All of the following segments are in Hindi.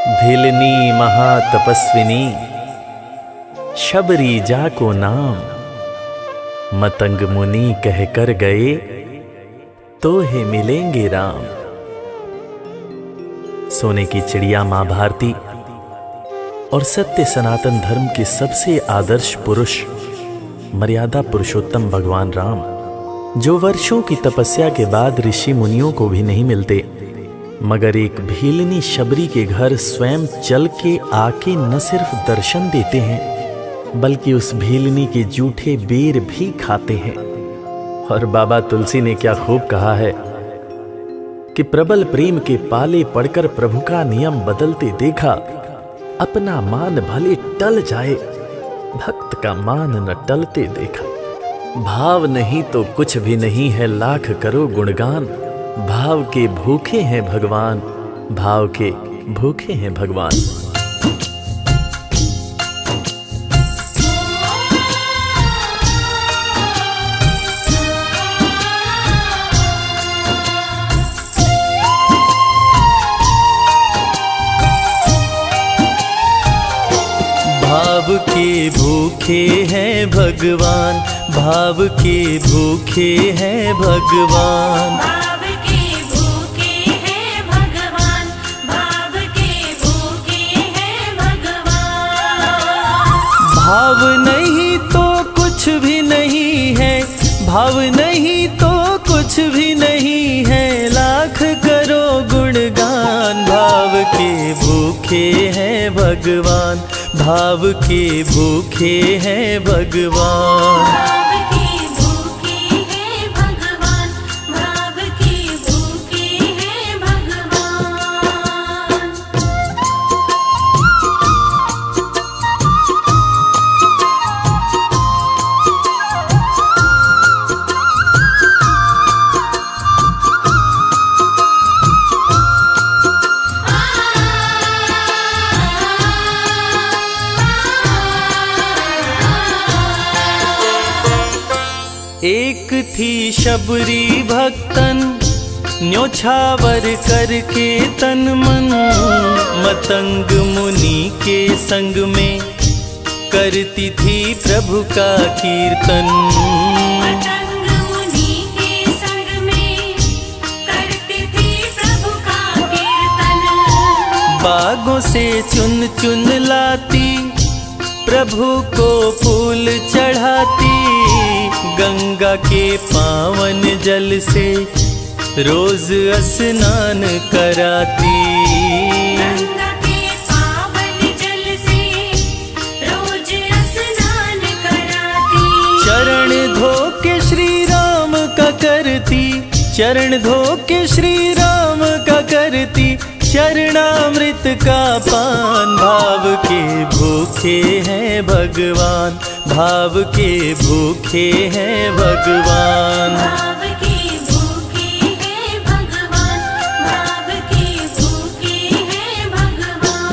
भिलनी महातपस्विनी शबरी जा को नाम, मतंग मुनि कह कर गए तो हे मिलेंगे राम। सोने की चिड़िया मां भारती और सत्य सनातन धर्म के सबसे आदर्श पुरुष मर्यादा पुरुषोत्तम भगवान राम, जो वर्षों की तपस्या के बाद ऋषि मुनियों को भी नहीं मिलते, मगर एक भीलनी शबरी के घर स्वयं चल के आके न सिर्फ दर्शन देते हैं बल्कि उस भीलनी के जूठे बेर भी खाते हैं। और बाबा तुलसी ने क्या खूब कहा है कि प्रबल प्रेम के पाले पड़कर प्रभु का नियम बदलते देखा, अपना मान भले टल जाए भक्त का मान न टलते देखा। भाव नहीं तो कुछ भी नहीं है, लाख करो गुणगान, भाव के भूखे हैं भगवान, भाव के भूखे हैं भगवान। भाव के भूखे हैं भगवान, भाव के भूखे हैं भगवान, भाव के भूखे हैं भगवान, भाव के भूखे हैं भगवान। भाव नहीं तो कुछ भी नहीं है, भाव नहीं तो कुछ भी नहीं है, लाख करो गुणगान। भाव के भूखे हैं भगवान, भाव के भूखे हैं भगवान। भाव के भूखे हैं भगवान, भाव के भूखे हैं भगवान। एक थी शबरी भक्तन, न्योछावर करके तन मन, मतंग मुनि के संग में करती थी प्रभु का कीर्तन। मतंग मुनि के संग में करती थी प्रभु का कीर्तन। बागों से चुन चुन लाती, प्रभु को फूल चढ़ाती, गंगा के पावन जल से रोज स्नान कराती। गंगा के पावन जल से रोज स्नान कराती। चरण धो के श्री राम का करती, चरण धो के श्री राम का करती, चरणामृत का पान। भाव के भूखे हैं भगवान, भाव के भूखे हैं भगवान। भाव के भूखे हैं भगवान, भाव के भूखे हैं भगवान।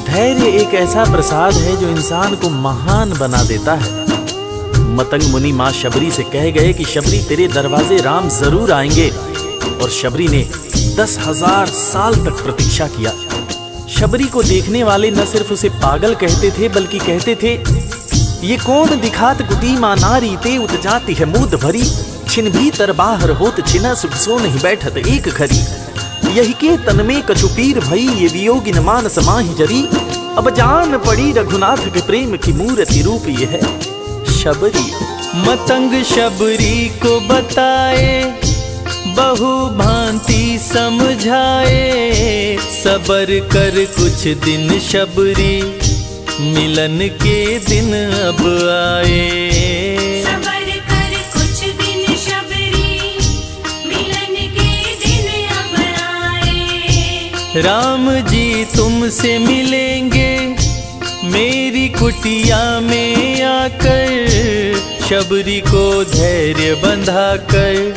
धैर्य एक ऐसा प्रसाद है जो इंसान को महान बना देता है। मतंग मुनि मां शबरी से कह गए कि शबरी तेरे दरवाजे राम जरूर आएंगे, और शबरी ने 10,000 साल तक प्रतीक्षा किया। शबरी को देखने वाले न सिर्फ उसे पागल कहते थे बल्कि कहते थे, ये कौन दिखात कुटी मां नारी ते उत जाती है मूद भरी, छिन भीतर बाहर होत छिना सुख सो नहीं बैठत एक घड़ी, यही के तन में कछुपीर भई ये वियोगी न मानस माहि जरी, अब जान पड़ी रघुनाथ के प्रेम की मूर्ति रूप ये है शबरी। मतंग शबरी को बताए, बहु भांति समझाए, सबर कर कुछ दिन शबरी, मिलन के दिन अब आए। सबर कर कुछ दिन शबरी, मिलन के दिन अब आए। राम जी तुमसे मिलेंगे, मेरी कुटिया में आकर शबरी को धैर्य बंधा कर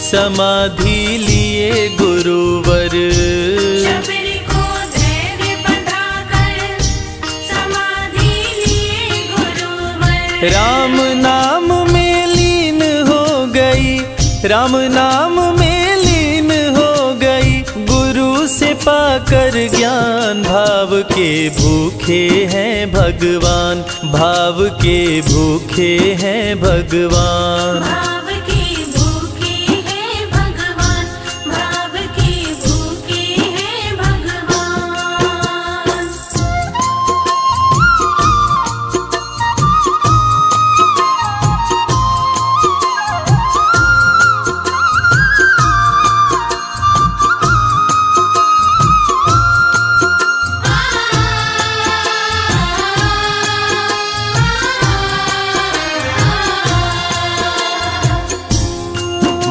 समाधि लिए गुरुवर। शबरी को धैर्य बंधाकर समाधि लिए गुरुवर। राम नाम में लीन हो गई, राम नाम में लीन हो गई, गुरु से पाकर ज्ञान। भाव के भूखे हैं भगवान, भाव के भूखे हैं भगवान। भाव के भूखे हैं भगवान, भाव के भूखे हैं भगवान।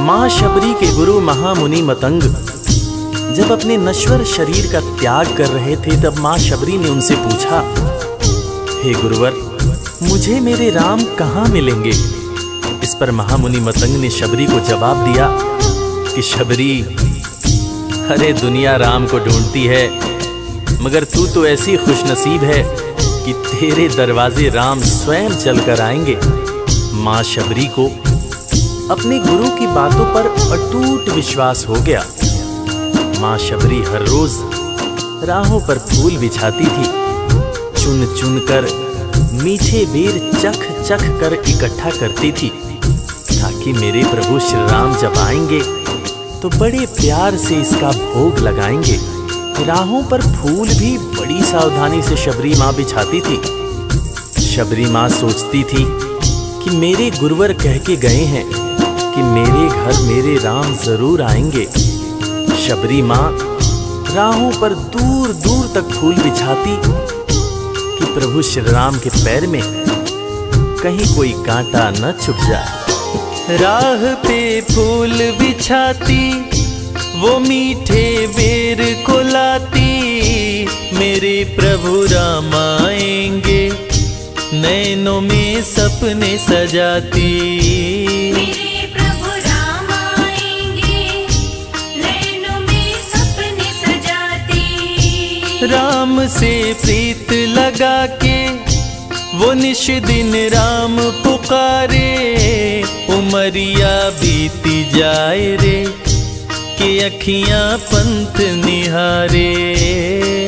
माँ शबरी के गुरु महामुनि मतंग जब अपने नश्वर शरीर का त्याग कर रहे थे, तब माँ शबरी ने उनसे पूछा, हे गुरुवर, मुझे मेरे राम कहाँ मिलेंगे? इस पर महामुनि मतंग ने शबरी को जवाब दिया कि शबरी, अरे दुनिया राम को ढूंढती है, मगर तू तो ऐसी खुशनसीब है कि तेरे दरवाजे राम स्वयं चलकर आएंगे। माँ शबरी को अपने गुरु की बातों पर अटूट विश्वास हो गया। माँ शबरी हर रोज राहों पर फूल बिछाती थी, चुन चुन कर मीठे बेर चख चख कर इकट्ठा करती थी, ताकि मेरे प्रभु श्री राम जब आएंगे तो बड़े प्यार से इसका भोग लगाएंगे। राहों पर फूल भी बड़ी सावधानी से शबरी माँ बिछाती थी। शबरी माँ सोचती थी कि मेरे गुरुवर कह के गए हैं कि मेरे घर मेरे राम जरूर आएंगे। शबरी माँ राहों पर दूर दूर तक फूल बिछाती कि प्रभु श्री राम के पैर में कहीं कोई कांटा न चुभ जाए। राह पे फूल बिछाती, वो मीठे बेर को लाती, मेरे प्रभु राम आएंगे, नैनों में सपने सजाती। मेरे प्रभु राम आएंगे, नैनों में सपने सजाती। राम से प्रीत लगा के वो निश दिन राम पुकारे, उमरिया बीती जाए रे कि अखियां पंथ निहारे।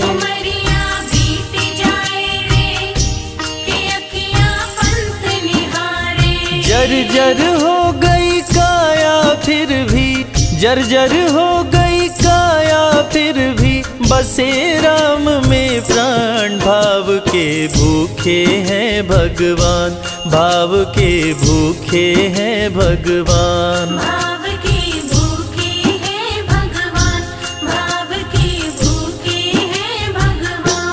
उमरिया बीती जाए रे कि अखियां पंथ निहारे। जर्जर हो गई काया फिर भी, जर्जर हो गई काया फिर भी, बसे राम में प्राण। भाव के भूखे हैं भगवान, भाव के भूखे हैं भगवान। भाव के भूखे हैं भगवान, भाव के भूखे हैं भगवान।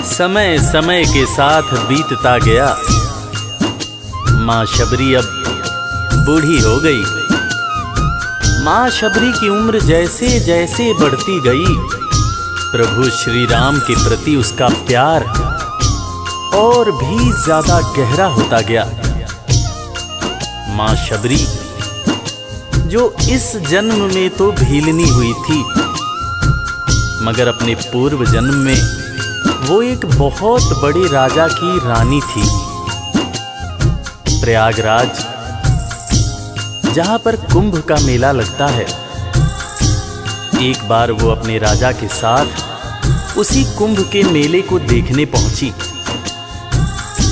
समय समय के साथ बीतता गया। माँ शबरी अब बूढ़ी हो गई। माँ शबरी की उम्र जैसे जैसे बढ़ती गई, प्रभु श्री राम के प्रति उसका प्यार और भी ज्यादा गहरा होता गया। माँ शबरी जो इस जन्म में तो भीलनी हुई थी, मगर अपने पूर्व जन्म में वो एक बहुत बड़े राजा की रानी थी। प्रयागराज, जहां पर कुंभ का मेला लगता है, एक बार वो अपने राजा के साथ उसी कुंभ के मेले को देखने पहुंची।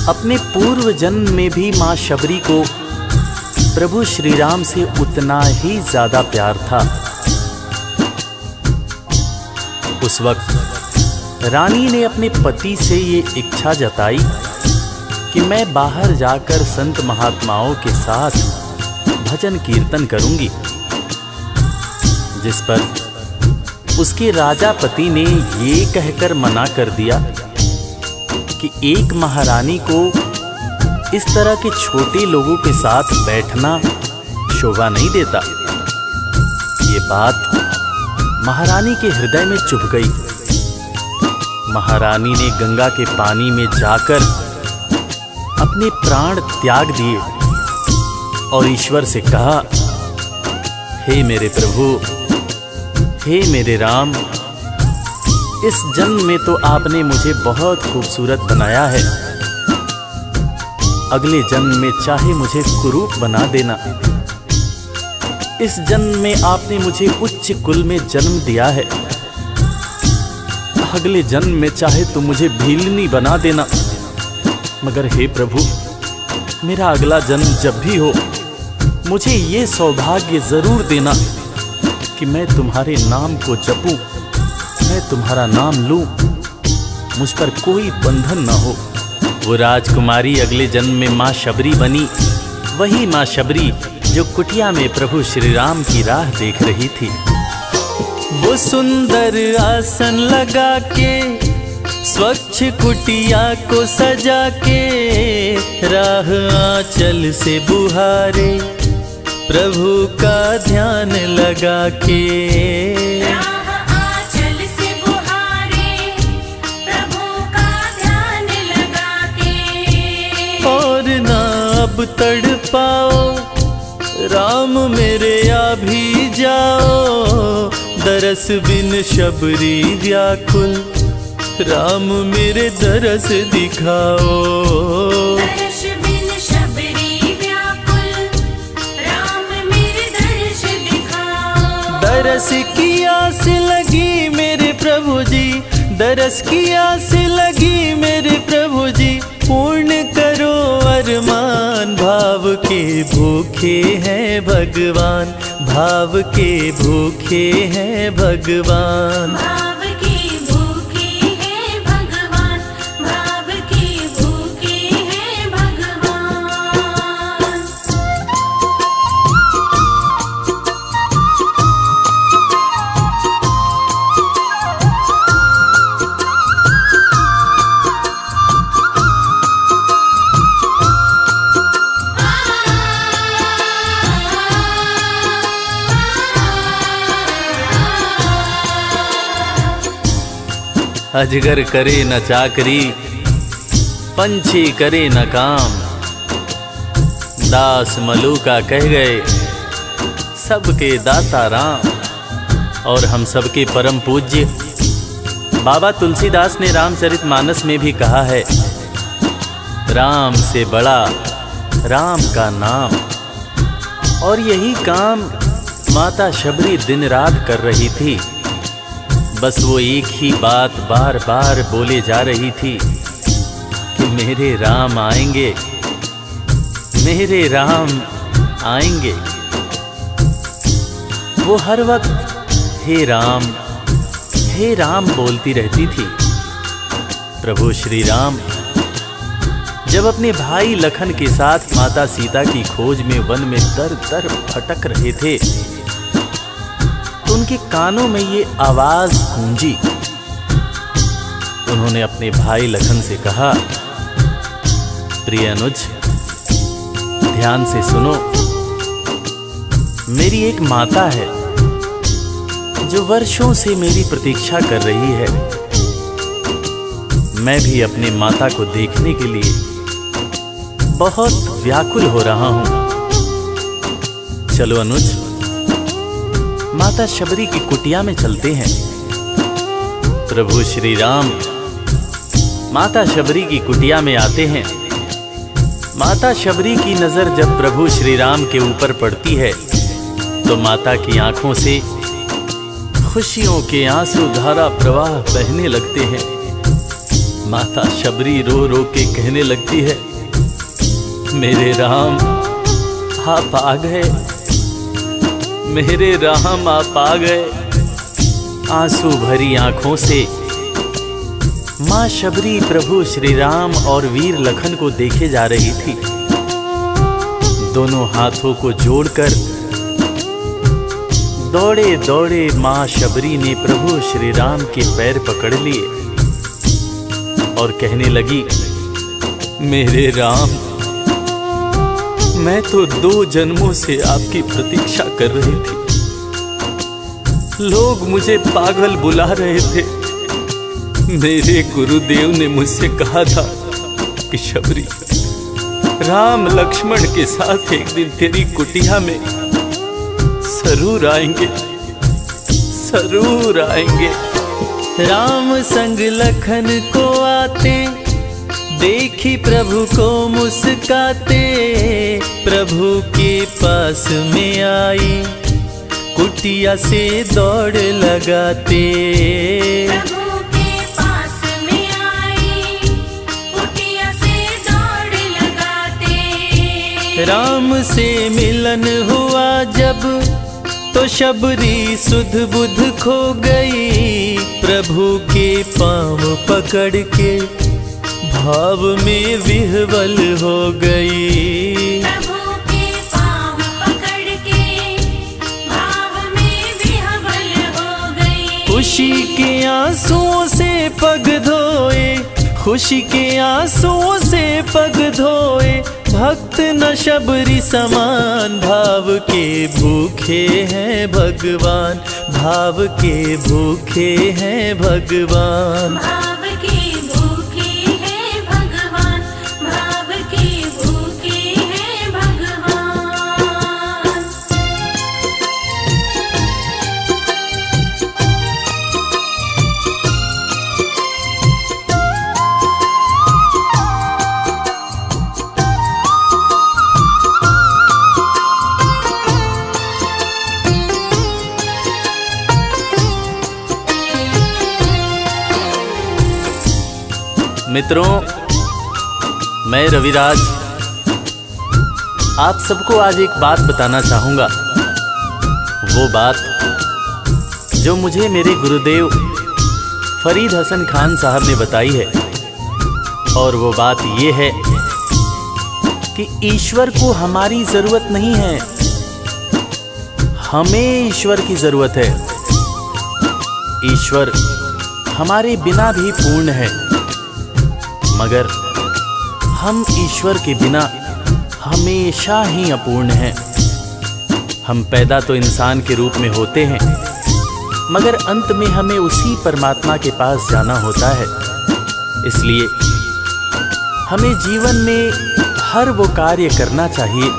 अपने पूर्व जन्म में भी मां शबरी को प्रभु श्री राम से उतना ही ज्यादा प्यार था। उस वक्त रानी ने अपने पति से ये इच्छा जताई कि मैं बाहर जाकर संत महात्माओं के साथ भजन कीर्तन करूंगी, जिस पर उसके राजापति ने ये कहकर मना कर दिया कि एक महारानी को इस तरह के छोटे लोगों के साथ बैठना शोभा नहीं देता। ये बात महारानी के हृदय में चुभ गई। महारानी ने गंगा के पानी में जाकर अपने प्राण त्याग दिए और ईश्वर से कहा, हे मेरे प्रभु, हे मेरे राम, इस जन्म में तो आपने मुझे बहुत खूबसूरत बनाया है, अगले जन्म में चाहे मुझे कुरूप बना देना। इस जन्म में आपने मुझे उच्च कुल में जन्म दिया है, अगले जन्म में चाहे तो मुझे भीलनी बना देना। मगर हे प्रभु, मेरा अगला जन्म जब भी हो, मुझे ये सौभाग्य जरूर देना कि मैं तुम्हारे नाम को जपूं, मैं तुम्हारा नाम लूं, मुझ पर कोई बंधन न हो। वो राजकुमारी अगले जन्म में माँ शबरी बनी, वही माँ शबरी जो कुटिया में प्रभु श्री राम की राह देख रही थी। वो सुंदर आसन लगा के, स्वच्छ कुटिया को सजा के, राह आंचल से बुहारे, प्रभु का ध्यान लगा के। राह आंचल से बुहारे, प्रभु का ध्यान लगा के। और ना अब तड़पाओ, राम मेरे आ भी जाओ, दरस बिन शबरी व्याकुल, राम मेरे दरस दिखाओ। दर्श बिन शबरी व्याकुल, राम मेरे दर्श दिखाओ। दरस की आस लगी मेरे प्रभु जी, दरस की आस लगी मेरे प्रभु जी, पूर्ण करो अरमान। भाव के भूखे हैं भगवान, भाव के भूखे हैं भगवान। भाव के भूखे हैं भगवान, भाव के भूखे हैं भगवान। अजगर करे न चाकरी, पंछी करे न काम, दास मलूका कह गए सबके दाता राम। और हम सबके परम पूज्य बाबा तुलसीदास ने रामचरितमानस में भी कहा है, राम से बड़ा राम का नाम। और यही काम माता शबरी दिन रात कर रही थी। बस वो एक ही बात बार बार बोले जा रही थी कि मेरे राम आएंगे, मेरे राम आएंगे। वो हर वक्त हे राम बोलती रहती थी। प्रभु श्री राम जब अपने भाई लखन के साथ माता सीता की खोज में वन में दर दर भटक रहे थे, तो उनके कानों में ये आवाज गूंजी। उन्होंने अपने भाई लखन से कहा, प्रिय अनुज, ध्यान से सुनो। मेरी एक माता है जो वर्षों से मेरी प्रतीक्षा कर रही है। मैं भी अपने माता को देखने के लिए बहुत व्याकुल हो रहा हूं। चलो अनुज, माता शबरी की कुटिया में चलते हैं। प्रभु श्री राम माता शबरी की कुटिया में आते हैं। माता शबरी की नजर जब प्रभु श्री राम के ऊपर पड़ती है तो माता की आंखों से खुशियों के आंसू धारा प्रवाह बहने लगते हैं। माता शबरी रो रो के कहने लगती है, मेरे राम आप आ गए, मेरे राम आप आ गए। आंसू भरी आंखों से मां शबरी प्रभु श्री राम और वीर लखन को देखे जा रही थी। दोनों हाथों को जोड़कर दौड़े दौड़े माँ शबरी ने प्रभु श्री राम के पैर पकड़ लिए और कहने लगी, मेरे राम, मैं तो 2 जन्मों से आपकी प्रतीक्षा कर रही थी। लोग मुझे पागल बुला रहे थे। मेरे गुरुदेव ने मुझसे कहा था कि शबरी, राम लक्ष्मण के साथ एक दिन तेरी कुटिया में जरूर आएंगे, जरूर आएंगे। राम संग लखन को आते देखी प्रभु को मुस्काते, प्रभु के पास में आई कुटिया से दौड़ लगाते। प्रभु के पास में आई कुटिया से दौड़ लगाते। राम से मिलन हुआ जब तो शबरी सुध बुध खो गई, प्रभु के पाँव पकड़ के भाव में विह्वल हो गई। प्रभु के पाँव पकड़ के भाव में विह्वल हो गई। खुशी के आंसुओं से पग धोए, खुशी के आंसुओं से पग धोए, भक्त न शबरी समान, भाव के भूखे हैं भगवान, भाव के भूखे हैं भगवान। भाव के भूखे हैं भगवान, भाव के भूखे हैं भगवान। मित्रों, मैं रविराज आप सबको आज एक बात बताना चाहूँगा। वो बात जो मुझे मेरे गुरुदेव फरीद हसन खान साहब ने बताई है, और वो बात ये है कि ईश्वर को हमारी ज़रूरत नहीं है, हमें ईश्वर की ज़रूरत है। ईश्वर हमारे बिना भी पूर्ण है, मगर हम ईश्वर के बिना हमेशा ही अपूर्ण हैं। हम पैदा तो इंसान के रूप में होते हैं, मगर अंत में हमें उसी परमात्मा के पास जाना होता है। इसलिए हमें जीवन में हर वो कार्य करना चाहिए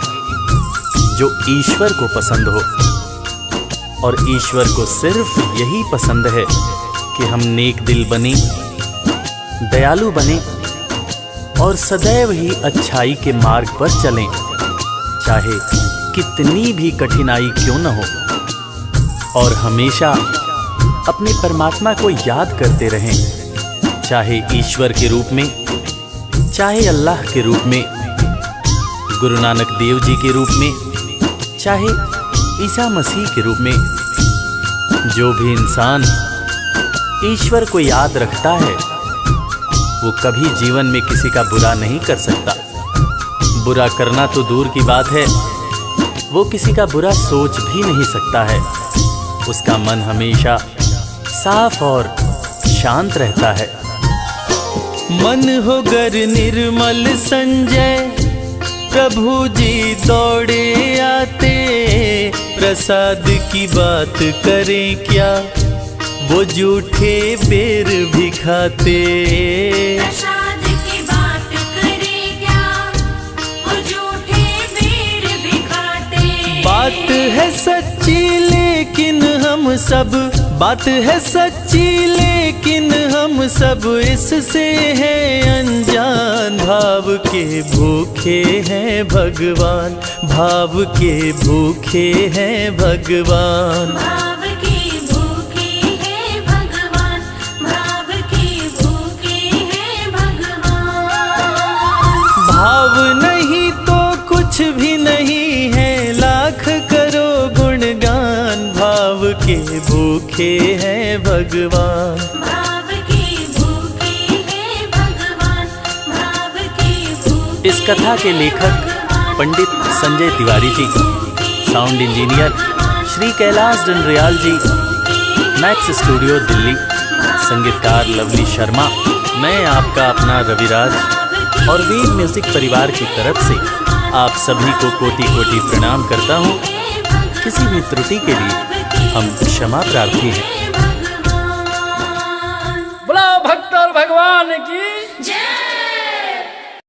जो ईश्वर को पसंद हो, और ईश्वर को सिर्फ यही पसंद है कि हम नेक दिल बने, दयालु बने और सदैव ही अच्छाई के मार्ग पर चलें, चाहे कितनी भी कठिनाई क्यों न हो। और हमेशा अपने परमात्मा को याद करते रहें, चाहे ईश्वर के रूप में, चाहे अल्लाह के रूप में, गुरु नानक देव जी के रूप में, चाहे ईसा मसीह के रूप में। जो भी इंसान ईश्वर को याद रखता है वो कभी जीवन में किसी का बुरा नहीं कर सकता। बुरा करना तो दूर की बात है, वो किसी का बुरा सोच भी नहीं सकता है। उसका मन हमेशा साफ और शांत रहता है। मन हो गर निर्मल संजय, प्रभु जी दौड़े आते, प्रसाद की बात करें क्या, वो झूठे बेर भी खाते। प्रसाद की बात करें क्या, वो झूठे बेर भी खाते। बात है सच्ची लेकिन हम सब, बात है सच्ची लेकिन हम सब इससे हैं अनजान। भाव के भूखे हैं भगवान, भाव के भूखे हैं भगवान। भाव के भूखे हैं भगवान, भाव के भूखे हैं भगवान। भाव नहीं तो कुछ भी नहीं है, लाख करो गुणगान। भाव के भूखे हैं भगवान। भाव के भूखे हैं भगवान, भाव के भूखे। इस कथा के लेखक पंडित संजय तिवारी जी, साउंड इंजीनियर श्री कैलाश डंडरियाल जी, मैक्स स्टूडियो दिल्ली, संगीतकार लवली शर्मा, मैं आपका अपना रविराज और वीर म्यूजिक परिवार की तरफ से आप सभी को कोटि कोटि प्रणाम करता हूँ। किसी भी त्रुटि के लिए हम क्षमा प्रार्थी हैं। बोला भक्त और भगवान की